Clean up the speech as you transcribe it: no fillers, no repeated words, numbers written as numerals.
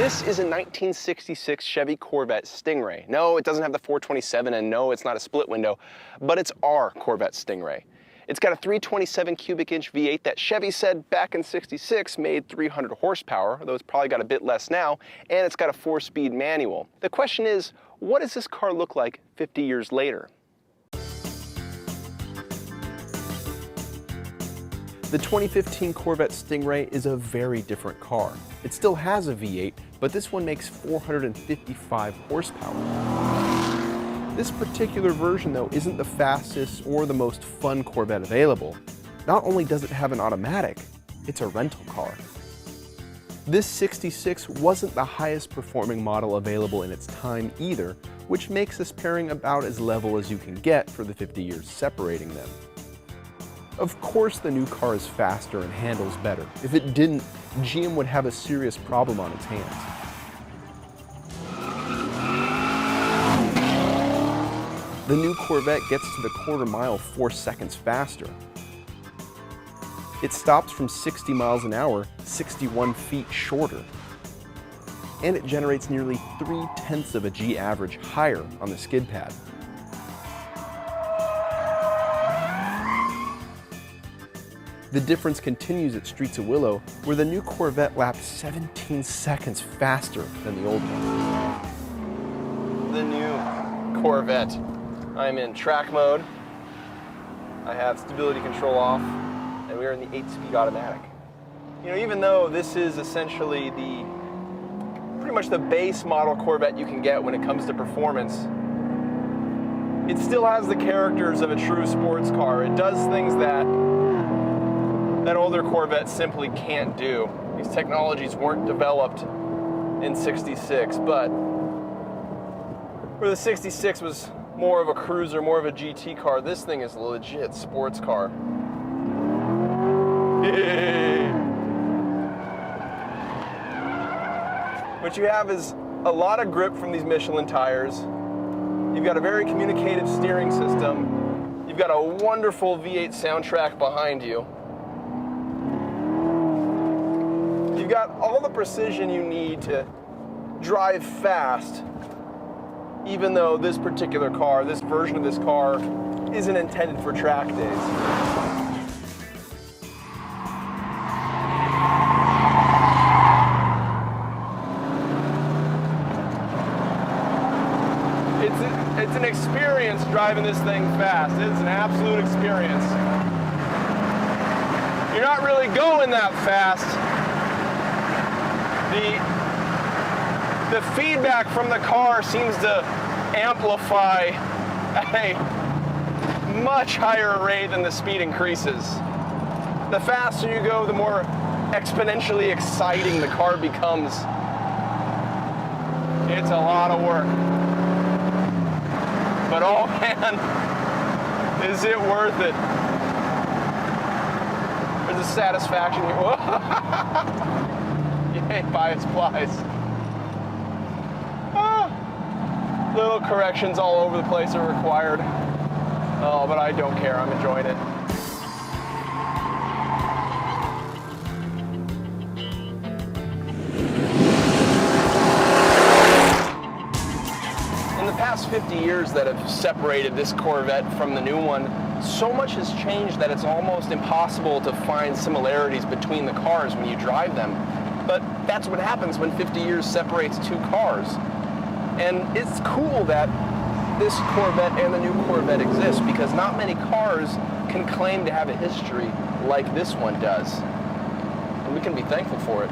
This is a 1966 Chevy Corvette Stingray. No, it doesn't have the 427, and no, it's not a split window, but it's our Corvette Stingray. It's got a 327 cubic inch V8 that Chevy said back in '66 made 300 horsepower, though it's probably got a bit less now, and it's got a 4-speed manual. The question is, what does this car look like 50 years later? The 2015 Corvette Stingray is a very different car. It still has a V8, but this one makes 455 horsepower. This particular version, though, isn't the fastest or the most fun Corvette available. Not only does it have an automatic, it's a rental car. This '66 wasn't the highest performing model available in its time either, which makes this pairing about as level as you can get for the 50 years separating them. Of course the new car is faster and handles better. If it didn't, GM would have a serious problem on its hands. The new Corvette gets to the quarter mile 4 seconds faster. It stops from 60 miles an hour 61 feet shorter. And it generates nearly 0.3 of a G average higher on the skid pad. The difference continues at Streets of Willow, where the new Corvette laps 17 seconds faster than the old one. The new Corvette. I'm in track mode. I have stability control off, and we are in the 8-speed automatic. You know, even though this is essentially pretty much the base model Corvette you can get when it comes to performance, it still has the characters of a true sports car. It does things that older Corvettes simply can't do. These technologies weren't developed in '66, but where the '66 was more of a cruiser, more of a GT car, this thing is a legit sports car. What you have is a lot of grip from these Michelin tires. You've got a very communicative steering system. You've got a wonderful V8 soundtrack behind you. You've got all the precision you need to drive fast, even though this particular car, this version of this car, isn't intended for track days. It's an experience driving this thing fast. It's an absolute experience. You're not really going that fast. The feedback from the car seems to amplify at a much higher rate than the speed increases. The faster you go, the more exponentially exciting the car becomes. It's a lot of work. But oh man, is it worth it? There's a satisfaction here. Yay, bias plies. Little corrections all over the place are required. Oh, but I don't care, I'm enjoying it. In the past 50 years that have separated this Corvette from the new one, so much has changed that it's almost impossible to find similarities between the cars when you drive them. But that's what happens when 50 years separates two cars. And it's cool that this Corvette and the new Corvette exist, because not many cars can claim to have a history like this one does. And we can be thankful for it.